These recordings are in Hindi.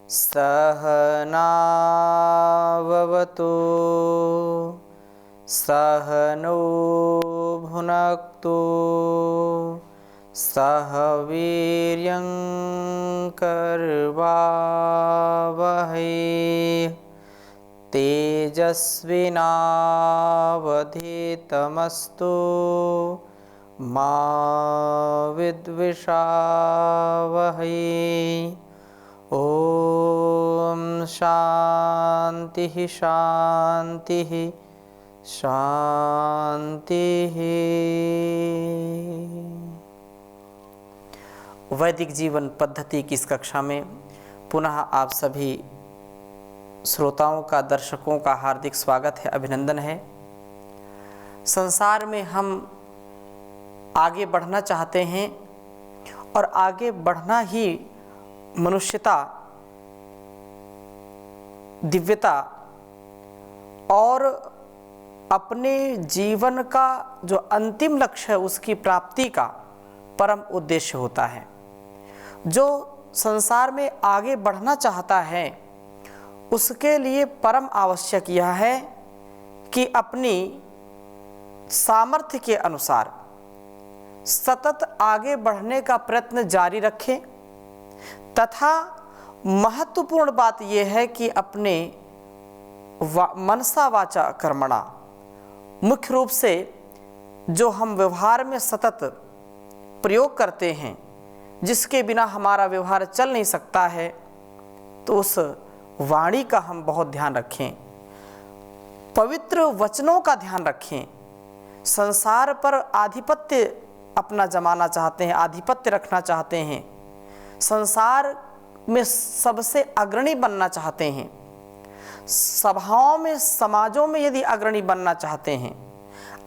सहनाववतु सहनो भुनक्तु सह वीर्यं करवावहै तेजस्विनावधीतमस्तु मा विद्विषावहै। ओम शांति शांति शांति। वैदिक जीवन पद्धति की इस कक्षा में पुनः आप सभी श्रोताओं का, दर्शकों का हार्दिक स्वागत है, अभिनंदन है। संसार में हम आगे बढ़ना चाहते हैं और आगे बढ़ना ही मनुष्यता, दिव्यता और अपने जीवन का जो अंतिम लक्ष्य है उसकी प्राप्ति का परम उद्देश्य होता है। जो संसार में आगे बढ़ना चाहता है उसके लिए परम आवश्यक यह है कि अपनी सामर्थ्य के अनुसार सतत आगे बढ़ने का प्रयत्न जारी रखें तथा महत्वपूर्ण बात यह है कि अपने मनसा वाचा कर्मणा, मुख्य रूप से जो हम व्यवहार में सतत प्रयोग करते हैं, जिसके बिना हमारा व्यवहार चल नहीं सकता है, तो उस वाणी का हम बहुत ध्यान रखें, पवित्र वचनों का ध्यान रखें। संसार पर आधिपत्य अपना जमाना चाहते हैं, आधिपत्य रखना चाहते हैं, संसार में सबसे अग्रणी बनना चाहते हैं, सभाओं में, समाजों में यदि अग्रणी बनना चाहते हैं,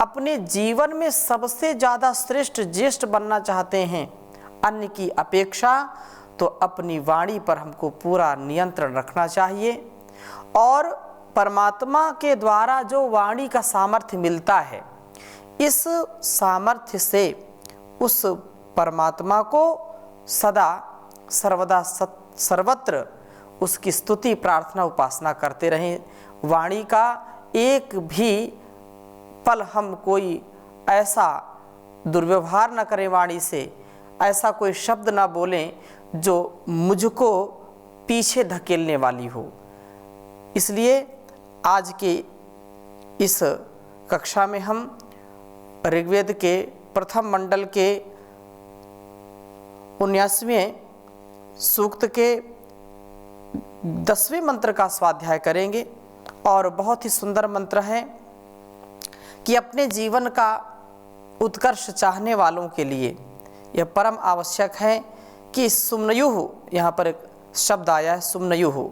अपने जीवन में सबसे ज़्यादा श्रेष्ठ ज्येष्ठ बनना चाहते हैं अन्य की अपेक्षा, तो अपनी वाणी पर हमको पूरा नियंत्रण रखना चाहिए। और परमात्मा के द्वारा जो वाणी का सामर्थ्य मिलता है, इस सामर्थ्य से उस परमात्मा को सदा सर्वदा सर्वत्र उसकी स्तुति, प्रार्थना, उपासना करते रहें। वाणी का एक भी पल हम कोई ऐसा दुर्व्यवहार न करें, वाणी से ऐसा कोई शब्द ना बोलें जो मुझको पीछे धकेलने वाली हो। इसलिए आज के इस कक्षा में हम ऋग्वेद के प्रथम मंडल के 19वें सूक्त के 10वें मंत्र का स्वाध्याय करेंगे। और बहुत ही सुंदर मंत्र है कि अपने जीवन का उत्कर्ष चाहने वालों के लिए यह परम आवश्यक है कि सुम्नयुः, यहाँ पर एक शब्द आया है सुम्नयुः,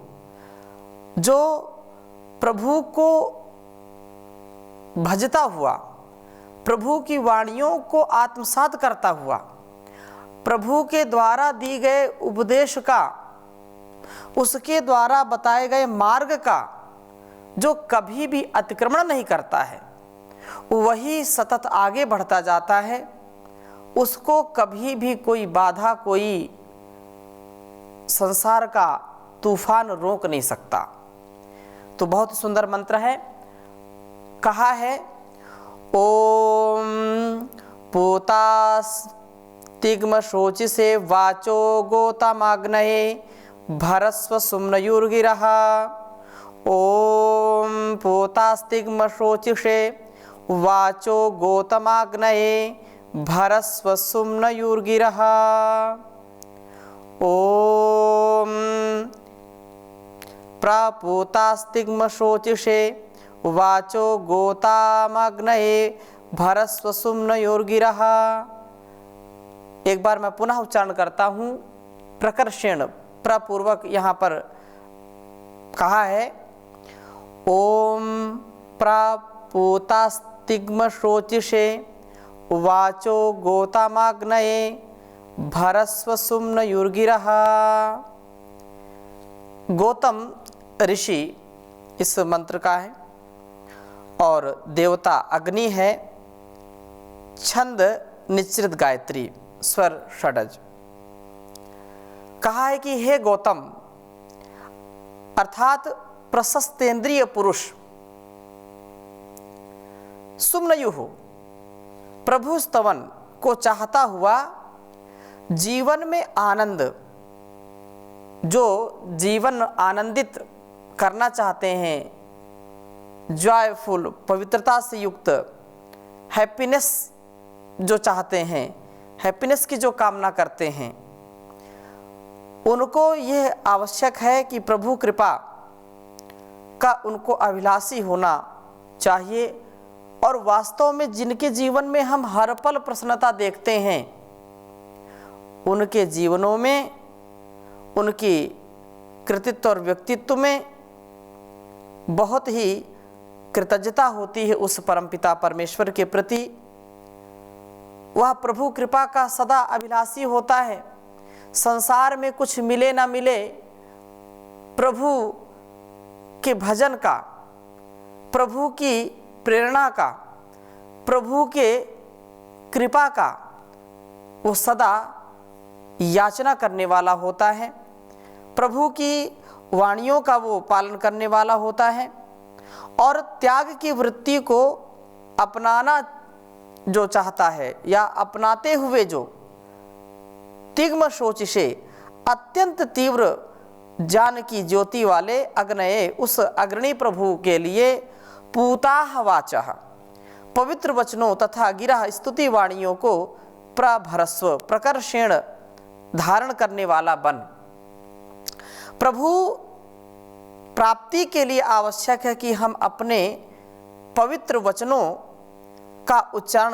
जो प्रभु को भजता हुआ, प्रभु की वाणियों को आत्मसात करता हुआ, प्रभु के द्वारा दी गए उपदेश का, उसके द्वारा बताए गए मार्ग का जो कभी भी अतिक्रमण नहीं करता है, वही सतत आगे बढ़ता जाता है। उसको कभी भी कोई बाधा, कोई संसार का तूफान रोक नहीं सकता। तो बहुत सुंदर मंत्र है। कहा है ओम पूतास्तिग्म शोचिसे वाचो गोतमाग्नये भरस्व सुम्नयुर्गिरः। ओम पूतास्तिग्म शोचिषे वाचो गोतमाग्नये भरस्व सुम्नयुर्गिरः। ओम प्रपूतास्तिग्म शोचिषे वाचो गोतामग्नये भरस्व सुम्नयुर्गिरः। एक बार मैं पुनः उच्चारण करता हूँ, प्रकर्षेण प्रपूर्वक। यहाँ पर कहा है ओम प्रपूतास्तिग्म शोचिषे वाचो गोतामाग्नये भरस्व सुम्नयुर्गिरः। गौतम ऋषि इस मंत्र का है और देवता अग्नि है। छंद निश्चित गायत्री, स्वर षडज। कहा है कि हे गौतम, अर्थात प्रशस्तेंद्रिय पुरुष। सुम्नयुः प्रभु स्तवन को चाहता हुआ जीवन में आनंद, जो जीवन आनंदित करना चाहते हैं, जॉयफुल, पवित्रता से युक्त, हैप्पीनेस जो चाहते हैं, हैप्पीनेस की जो कामना करते हैं, उनको यह आवश्यक है कि प्रभु कृपा का उनको अभिलाषी होना चाहिए। और वास्तव में जिनके जीवन में हम हर पल प्रसन्नता देखते हैं, उनके जीवनों में, उनकी कृतित्व और व्यक्तित्व में बहुत ही कृतज्ञता होती है उस परमपिता परमेश्वर के प्रति। वह प्रभु कृपा का सदा अभिलाषी होता है। संसार में कुछ मिले ना मिले, प्रभु के भजन का, प्रभु की प्रेरणा का, प्रभु के कृपा का वो सदा याचना करने वाला होता है। प्रभु की वाणियों का वो पालन करने वाला होता है और त्याग की वृत्ति को अपनाना जो चाहता है, या अपनाते हुए जो तिग्म सोच से अत्यंत तीव्र ज्ञान की ज्योति वाले अग्नये उस अग्रणी प्रभु के लिए पूताह वाचः, पवित्र वचनों तथा गिरह स्तुति वाणियों को प्रभरस्व प्रकर्षेण धारण करने वाला बन। प्रभु प्राप्ति के लिए आवश्यक है कि हम अपने पवित्र वचनों का उच्चारण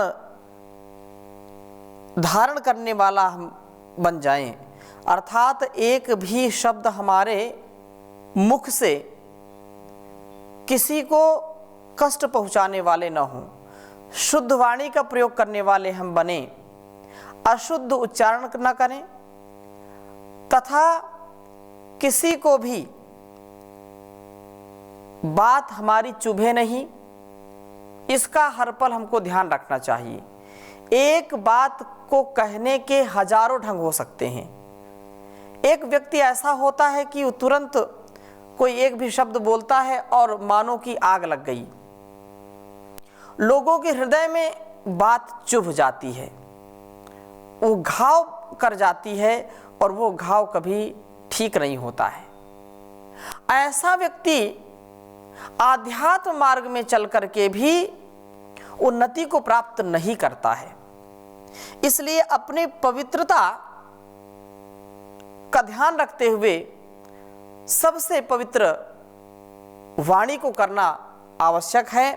धारण करने वाला हम बन जाएं, अर्थात एक भी शब्द हमारे मुख से किसी को कष्ट पहुंचाने वाले न हों, शुद्ध वाणी का प्रयोग करने वाले हम बने, अशुद्ध उच्चारण न करें तथा किसी को भी बात हमारी चुभे नहीं, इसका हर पल हमको ध्यान रखना चाहिए। एक बात को कहने के हजारों ढंग हो सकते हैं। एक व्यक्ति ऐसा होता है कि तुरंत कोई एक भी शब्द बोलता है और मानो की आग लग गई, लोगों के हृदय में बात चुभ जाती है, वो घाव कर जाती है और वो घाव कभी ठीक नहीं होता है। ऐसा व्यक्ति आध्यात्म मार्ग में चल करके भी उन्नति को प्राप्त नहीं करता है। इसलिए अपने पवित्रता का ध्यान रखते हुए सबसे पवित्र वाणी को करना आवश्यक है।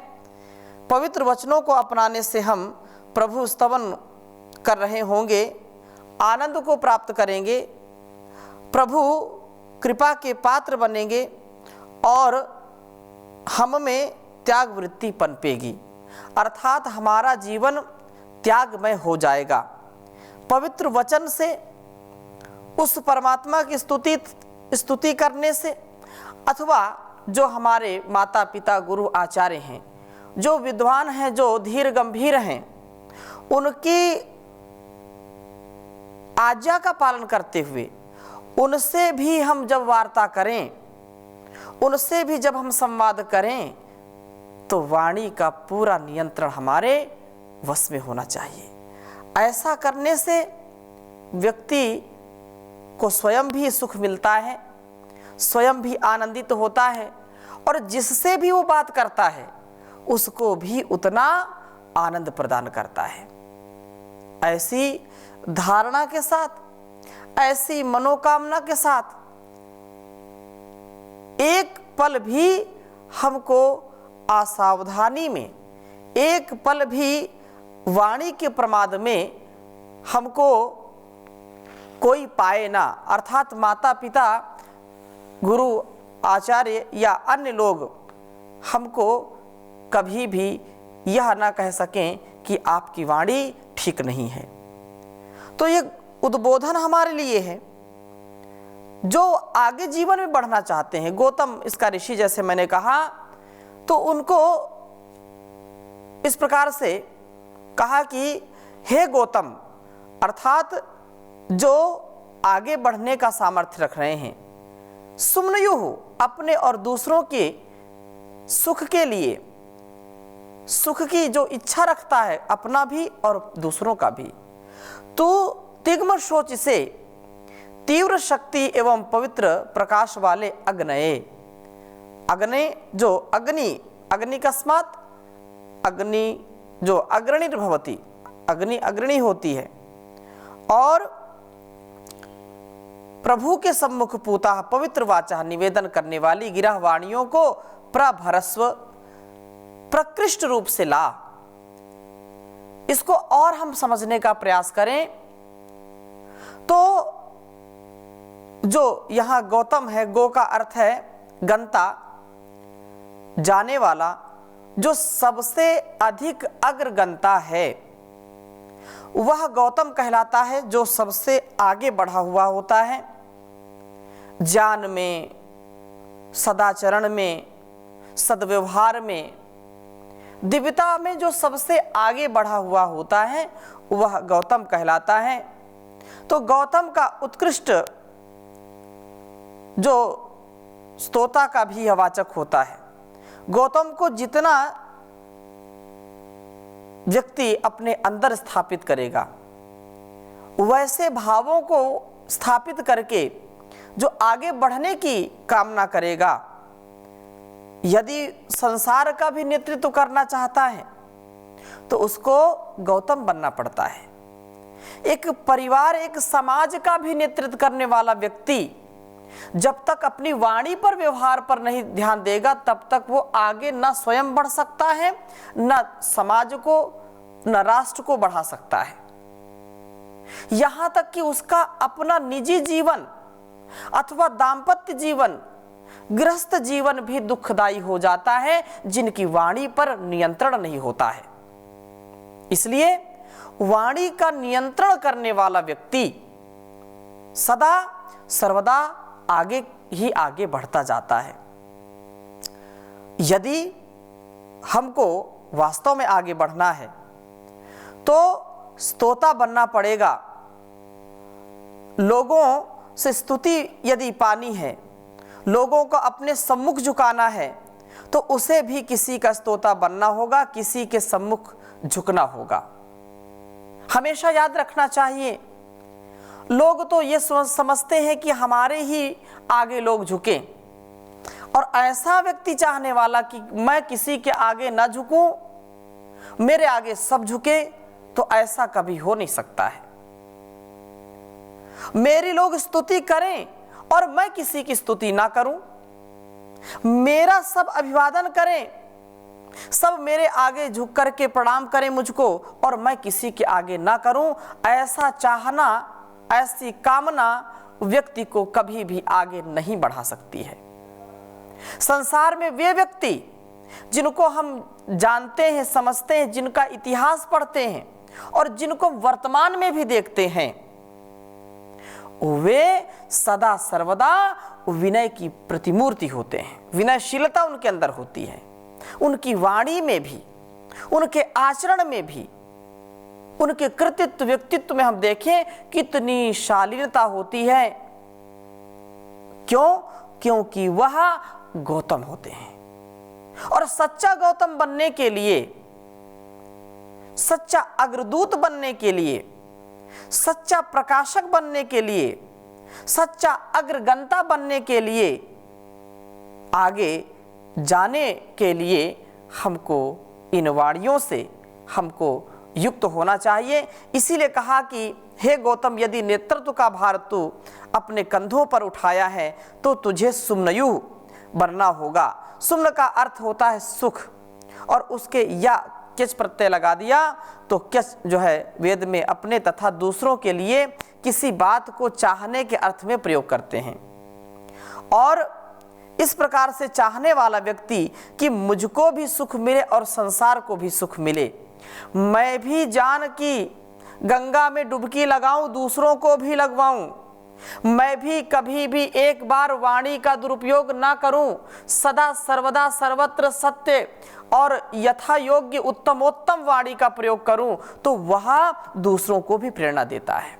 पवित्र वचनों को अपनाने से हम प्रभु स्तवन कर रहे होंगे, आनंद को प्राप्त करेंगे, प्रभु कृपा के पात्र बनेंगे और हम में त्याग वृत्ति पनपेगी, अर्थात हमारा जीवन त्यागमय हो जाएगा। पवित्र वचन से उस परमात्मा की स्तुति करने से, अथवा जो हमारे माता पिता गुरु आचार्य हैं, जो विद्वान हैं, जो धीर गंभीर हैं, उनकी आज्ञा का पालन करते हुए उनसे भी हम जब वार्ता करें, उनसे भी जब हम संवाद करें, तो वाणी का पूरा नियंत्रण हमारे वश में होना चाहिए। ऐसा करने से व्यक्ति को स्वयं भी सुख मिलता है, स्वयं भी आनंदित होता है और जिससे भी वो बात करता है उसको भी उतना आनंद प्रदान करता है। ऐसी धारणा के साथ, ऐसी मनोकामना के साथ एक पल भी हमको असावधानी में, एक पल भी वाणी के प्रमाद में हमको कोई पाए ना, अर्थात माता पिता गुरु आचार्य या अन्य लोग हमको कभी भी यह ना कह सकें कि आपकी वाणी ठीक नहीं है। तो ये उद्बोधन हमारे लिए है जो आगे जीवन में बढ़ना चाहते हैं। गौतम इसका ऋषि जैसे मैंने कहा, तो उनको इस प्रकार से कहा कि हे गौतम, अर्थात जो आगे बढ़ने का सामर्थ्य रख रहे हैं, सुमनयुः अपने और दूसरों के सुख के लिए, सुख की जो इच्छा रखता है, अपना भी और दूसरों का भी। तो तिग्म शोच से तीव्र शक्ति एवं पवित्र प्रकाश वाले अग्नये, अग्नि जो अग्नि कस्मात, अग्नि जो अग्रणी भवती, अग्नि अग्रणी होती है, और प्रभु के सम्मुख पूता पवित्र वाचा निवेदन करने वाली गिरह वाणियों को प्रभरस्व प्रकृष्ट रूप से ला। इसको और हम समझने का प्रयास करें तो जो यहां गौतम है, गो का अर्थ है गंता, जाने वाला, जो सबसे अधिक अग्रगंता है वह गौतम कहलाता है, जो सबसे आगे बढ़ा हुआ होता है, ज्ञान में, सदाचरण में, सद्व्यवहार में, दिव्यता में जो सबसे आगे बढ़ा हुआ होता है वह गौतम कहलाता है। तो गौतम का उत्कृष्ट जो स्तोता का भी यह वाचक होता है। गौतम को जितना व्यक्ति अपने अंदर स्थापित करेगा, वैसे भावों को स्थापित करके जो आगे बढ़ने की कामना करेगा, यदि संसार का भी नेतृत्व करना चाहता है तो उसको गौतम बनना पड़ता है। एक परिवार, एक समाज का भी नेतृत्व करने वाला व्यक्ति जब तक अपनी वाणी पर, व्यवहार पर नहीं ध्यान देगा, तब तक वो आगे न स्वयं बढ़ सकता है, न समाज को, न राष्ट्र को बढ़ा सकता है। यहां तक कि उसका अपना निजी जीवन अथवा दाम्पत्य जीवन, गृहस्थ जीवन भी दुखदायी हो जाता है जिनकी वाणी पर नियंत्रण नहीं होता है। इसलिए वाणी का नियंत्रण करने वाला व्यक्ति सदा सर्वदा आगे ही आगे बढ़ता जाता है। यदि हमको वास्तव में आगे बढ़ना है तो स्तोता बनना पड़ेगा। लोगों से स्तुति यदि पानी है, लोगों को अपने सम्मुख झुकाना है, तो उसे भी किसी का स्तोता बनना होगा, किसी के सम्मुख झुकना होगा। हमेशा याद रखना चाहिए, लोग तो ये समझते हैं कि हमारे ही आगे लोग झुकें, और ऐसा व्यक्ति चाहने वाला कि मैं किसी के आगे ना झुकूं, मेरे आगे सब झुके, तो ऐसा कभी हो नहीं सकता है। मेरी लोग स्तुति करें और मैं किसी की स्तुति ना करूं, मेरा सब अभिवादन करें, सब मेरे आगे झुक करके प्रणाम करें मुझको, और मैं किसी के आगे ना करूं, ऐसा चाहना, ऐसी कामना व्यक्ति को कभी भी आगे नहीं बढ़ा सकती है। संसार में वे व्यक्ति जिनको हम जानते हैं, समझते हैं, जिनका इतिहास पढ़ते हैं और जिनको वर्तमान में भी देखते हैं, वे सदा सर्वदा विनय की प्रतिमूर्ति होते हैं। विनयशीलता उनके अंदर होती है, उनकी वाणी में भी, उनके आचरण में भी, उनके कृतित्व व्यक्तित्व में हम देखें कितनी शालीनता होती है। क्यों? क्योंकि वह गौतम होते हैं। और सच्चा गौतम बनने के लिए, सच्चा अग्रदूत बनने के लिए, सच्चा प्रकाशक बनने के लिए, सच्चा अग्रगंता बनने के लिए, आगे जाने के लिए हमको इन वाणियों से हमको युक्त होना चाहिए। इसीलिए कहा कि हे गौतम, यदि नेतृत्व का भार तू अपने कंधों पर उठाया है तो तुझे सुमनयुः बनना होगा। सुमन का अर्थ होता है सुख, और उसके या किच प्रत्यय लगा दिया तो किच जो है वेद में अपने तथा दूसरों के लिए किसी बात को चाहने के अर्थ में प्रयोग करते हैं। और इस प्रकार से चाहने वाला व्यक्ति कि मुझको भी सुख मिले और संसार को भी सुख मिले, मैं भी जान की गंगा में डुबकी लगाऊं, दूसरों को भी लगवाऊं, मैं भी कभी भी एक बार वाणी का दुरुपयोग ना करूं, सदा सर्वदा सर्वत्र सत्य और यथा योग्य उत्तमोत्तम वाणी का प्रयोग करूं, तो वह दूसरों को भी प्रेरणा देता है।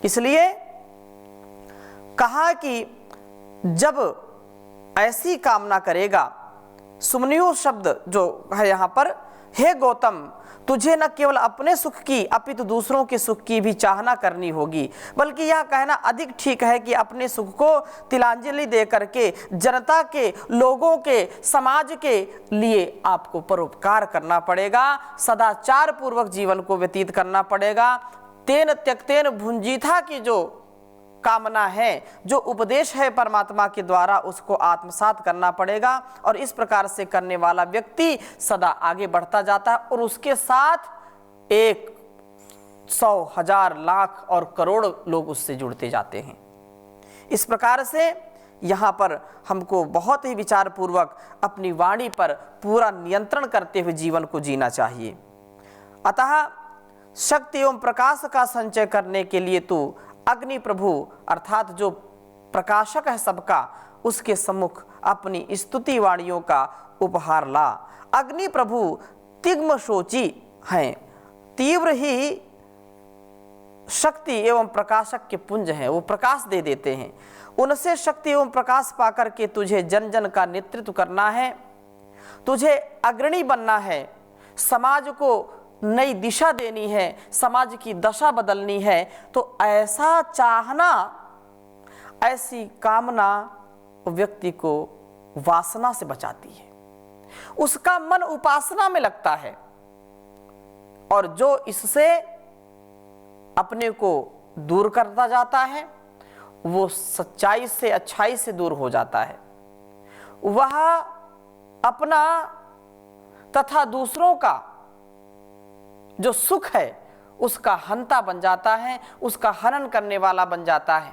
इसलिए कहा कि जब ऐसी कामना करेगा, सुमनियो शब्द जो है यहाँ पर, हे गौतम, तुझे न केवल अपने सुख की अपितु दूसरों के सुख की भी चाहना करनी होगी, बल्कि यह कहना अधिक ठीक है कि अपने सुख को तिलांजलि दे करके जनता के, लोगों के, समाज के लिए आपको परोपकार करना पड़ेगा, सदाचार पूर्वक जीवन को व्यतीत करना पड़ेगा। तेन त्यक्तेन भुंजीथा की जो कामना है, जो उपदेश है परमात्मा के द्वारा, उसको आत्मसात करना पड़ेगा। और इस प्रकार से करने वाला व्यक्ति सदा आगे बढ़ता जाता है और उसके साथ 100, 1000, लाख और करोड़ लोग उससे जुड़ते जाते हैं। इस प्रकार से यहाँ पर हमको बहुत ही विचार पूर्वक अपनी वाणी पर पूरा नियंत्रण करते हुए जीवन को जीना चाहिए। अतः शक्ति एवं प्रकाश का संचय करने के लिए तू अग्नि प्रभु अर्थात जो प्रकाशक है सबका, उसके सम्मुख अपनी स्तुति वाणियों का उपहार ला। अग्नि प्रभु तिग्म शोची हैं, तीव्र ही शक्ति एवं प्रकाशक के पुंज हैं, वो प्रकाश दे देते हैं। उनसे शक्ति एवं प्रकाश पाकर के तुझे जन जन का नेतृत्व करना है, तुझे अग्रणी बनना है, समाज को नई दिशा देनी है, समाज की दशा बदलनी है। तो ऐसा चाहना, ऐसी कामना व्यक्ति को वासना से बचाती है, उसका मन उपासना में लगता है और जो इससे अपने को दूर करता जाता है वो सच्चाई से, अच्छाई से दूर हो जाता है। वह अपना तथा दूसरों का जो सुख है उसका हंता बन जाता है, उसका हनन करने वाला बन जाता है।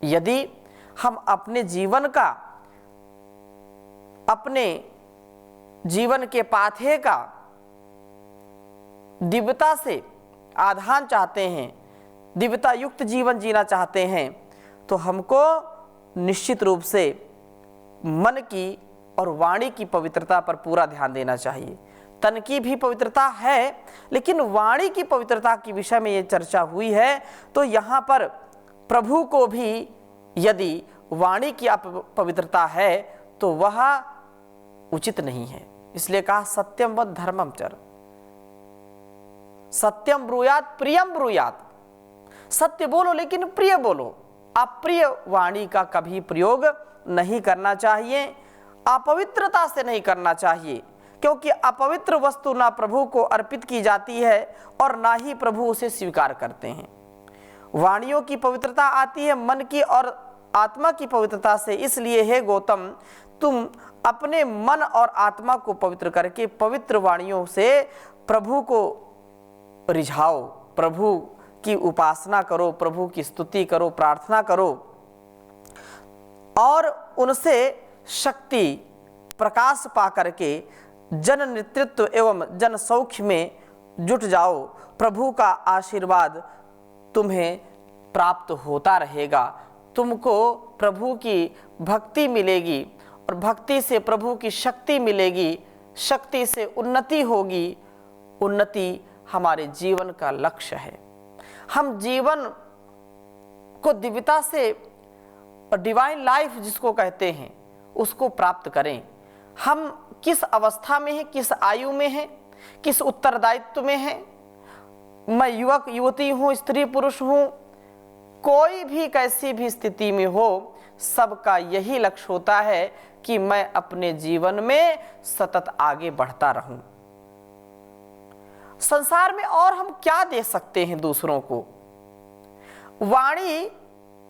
यदि हम अपने जीवन का, अपने जीवन के पाथे का दिव्यता से आधान चाहते हैं, दिव्यता युक्त जीवन जीना चाहते हैं, तो हमको निश्चित रूप से मन की और वाणी की पवित्रता पर पूरा ध्यान देना चाहिए। तन की भी पवित्रता है, लेकिन वाणी की पवित्रता के विषय में ये चर्चा हुई है। तो यहाँ पर प्रभु को भी यदि वाणी की अपवित्रता है तो वह उचित नहीं है। इसलिए कहा सत्यम वद धर्मम चर, सत्यम ब्रूयात प्रियम ब्रूयात, सत्य बोलो लेकिन प्रिय बोलो। अप्रिय वाणी का कभी प्रयोग नहीं करना चाहिए, अपवित्रता से नहीं करना चाहिए, क्योंकि अपवित्र वस्तु ना प्रभु को अर्पित की जाती है और ना ही प्रभु उसे स्वीकार करते हैं। वाणियों की पवित्रता आती है मन की और आत्मा की पवित्रता से। इसलिए हे गौतम, तुम अपने मन और आत्मा को पवित्र करके पवित्र वाणियों से प्रभु को रिझाओ, प्रभु की उपासना करो, प्रभु की स्तुति करो, प्रार्थना करो और उनसे शक्ति प्रकाश पा करके जन नेतृत्व एवं जन सौख्य में जुट जाओ। प्रभु का आशीर्वाद तुम्हें प्राप्त होता रहेगा, तुमको प्रभु की भक्ति मिलेगी और भक्ति से प्रभु की शक्ति मिलेगी, शक्ति से उन्नति होगी। उन्नति हमारे जीवन का लक्ष्य है। हम जीवन को दिव्यता से, डिवाइन लाइफ जिसको कहते हैं, उसको प्राप्त करें। हम किस अवस्था में हैं, किस आयु में हैं, किस उत्तरदायित्व में हैं, मैं युवक युवती हूँ, स्त्री पुरुष हूँ, कोई भी कैसी भी स्थिति में हो, सबका यही लक्ष्य होता है कि मैं अपने जीवन में सतत आगे बढ़ता रहूं। संसार में और हम क्या दे सकते हैं दूसरों को? वाणी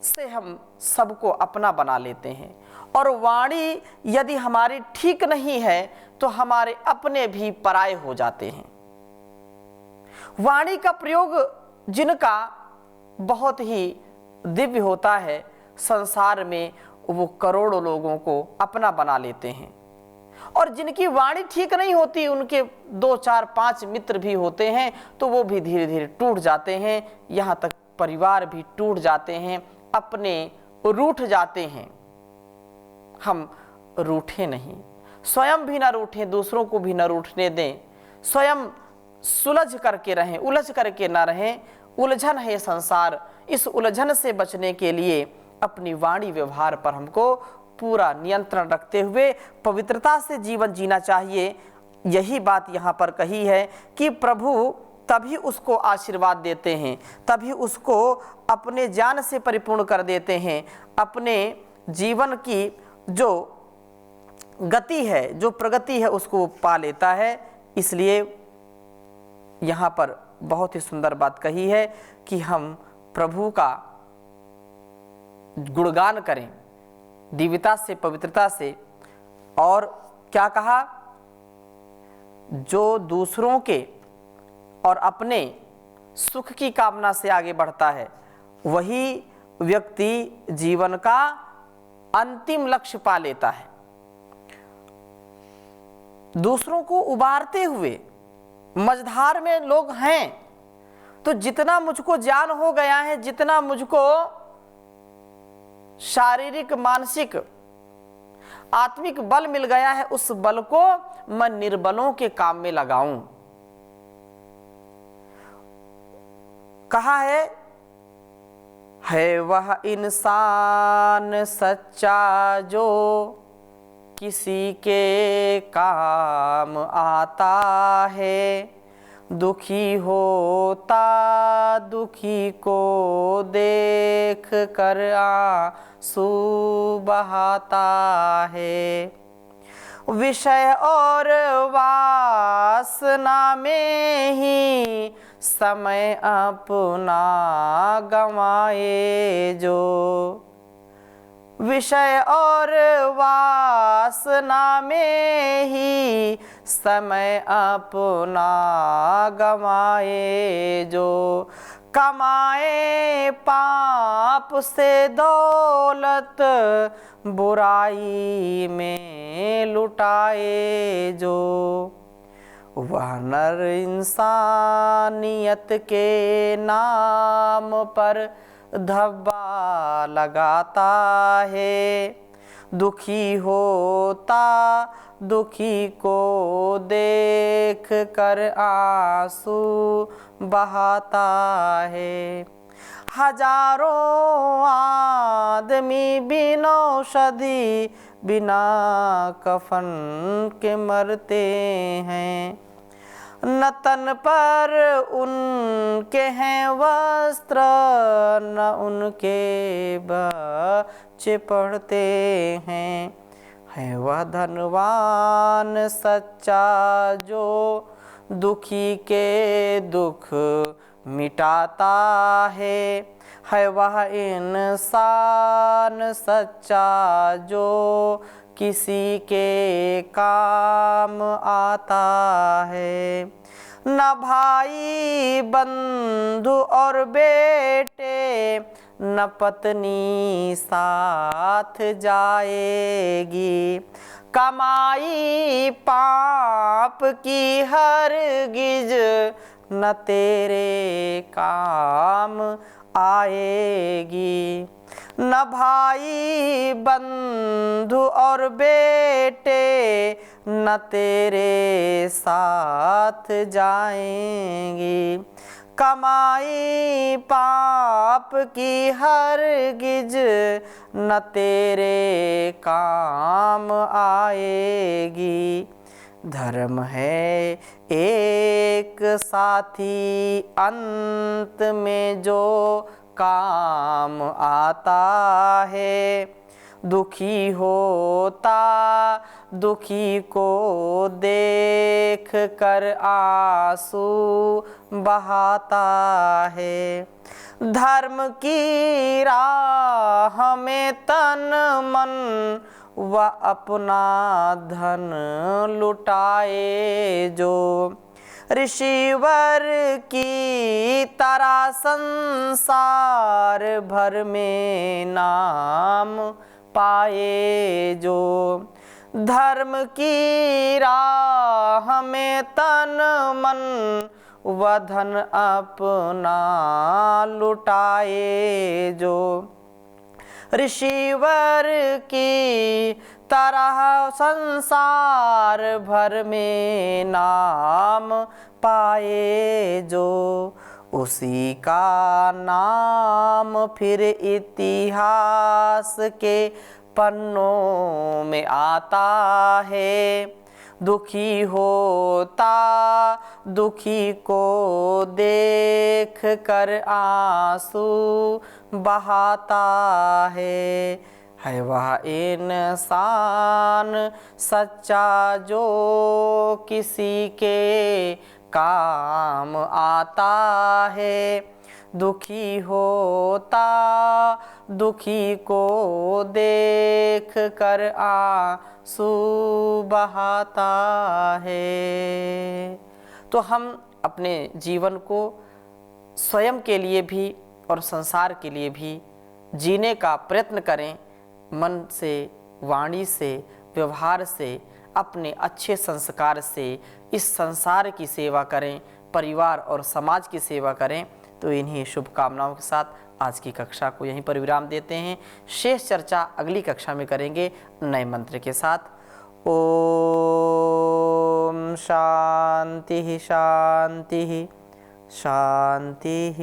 से हम सबको अपना बना लेते हैं और वाणी यदि हमारी ठीक नहीं है तो हमारे अपने भी पराये हो जाते हैं। वाणी का प्रयोग जिनका बहुत ही दिव्य होता है, संसार में वो करोड़ों लोगों को अपना बना लेते हैं। और जिनकी वाणी ठीक नहीं होती, उनके 2, 4, 5 मित्र भी होते हैं तो वो भी धीरे धीरे टूट जाते हैं, यहाँ तक परिवार भी टूट जाते हैं, अपने रूठ जाते हैं। हम रूठे नहीं, स्वयं भी ना रूठें, दूसरों को भी ना रूठने दें, स्वयं सुलझ करके रहें, उलझ करके ना रहें। उलझन है ये संसार, इस उलझन से बचने के लिए अपनी वाणी व्यवहार पर हमको पूरा नियंत्रण रखते हुए पवित्रता से जीवन जीना चाहिए। यही बात यहाँ पर कही है कि प्रभु तभी उसको आशीर्वाद देते हैं, तभी उसको अपने ज्ञान से परिपूर्ण कर देते हैं, अपने जीवन की जो गति है, जो प्रगति है, उसको पा लेता है। इसलिए यहाँ पर बहुत ही सुंदर बात कही है कि हम प्रभु का गुणगान करें दिव्यता से, पवित्रता से। और क्या कहा, जो दूसरों के और अपने सुख की कामना से आगे बढ़ता है वही व्यक्ति जीवन का अंतिम लक्ष्य पा लेता है। दूसरों को उबारते हुए मझधार में लोग हैं, तो जितना मुझको ज्ञान हो गया है, जितना मुझको शारीरिक, मानसिक, आत्मिक बल मिल गया है, उस बल को मैं निर्बलों के काम में लगाऊं। कहा है वह इंसान सच्चा जो किसी के काम आता है, दुखी होता दुखी को देख कर आंसू बहाता है। विषय और वासना में ही समय अपना गंवाए जो, विषय और वासना में ही समय अपना गंवाए जो, कमाए पाप से दौलत बुराई में लुटाए जो, वह नर इंसानियत के नाम पर धब्बा लगाता है, दुखी होता दुखी को देख कर आंसू बहाता है। हजारों आदमी बिना औषधि बिना कफन के मरते हैं, न तन पर उनके हैं वस्त्र, न उनके बच्चे पढ़ते हैं। है वह धनवान सच्चा जो दुखी के दुख मिटाता है वह इंसान सच्चा जो किसी के काम आता है। न भाई बंधु और बेटे न पत्नी साथ जाएगी, कमाई पाप की हरगिज न तेरे काम आएगी। न भाई बंधु और बेटे न तेरे साथ जाएंगी, कमाई पाप की हरगिज न तेरे काम आएगी। धर्म है एक साथी अंत में जो काम आता है, दुखी होता दुखी को देख कर आंसू बहाता है। धर्म की राह में तन मन व अपना धन लुटाए जो, ऋषिवर की तरह संसार भर में नाम पाए जो। धर्म की राह में तन मन व धन अपना लुटाए जो, ऋषिवर की तरह संसार भर में नाम पाए जो। उसी का नाम फिर इतिहास के पन्नों में आता है। दुखी होता दुखी को देख कर आंसू बहाता है वह इंसान सच्चा जो किसी के काम आता है। दुखी होता दुखी को देख कर आंसू बहाता है। तो हम अपने जीवन को स्वयं के लिए भी और संसार के लिए भी जीने का प्रयत्न करें। मन से, वाणी से, व्यवहार से, अपने अच्छे संस्कार से इस संसार की सेवा करें, परिवार और समाज की सेवा करें। तो इन्हीं शुभकामनाओं के साथ आज की कक्षा को यहीं पर विराम देते हैं। शेष चर्चा अगली कक्षा में करेंगे नए मंत्र के साथ। ओम शांति शांति शांति।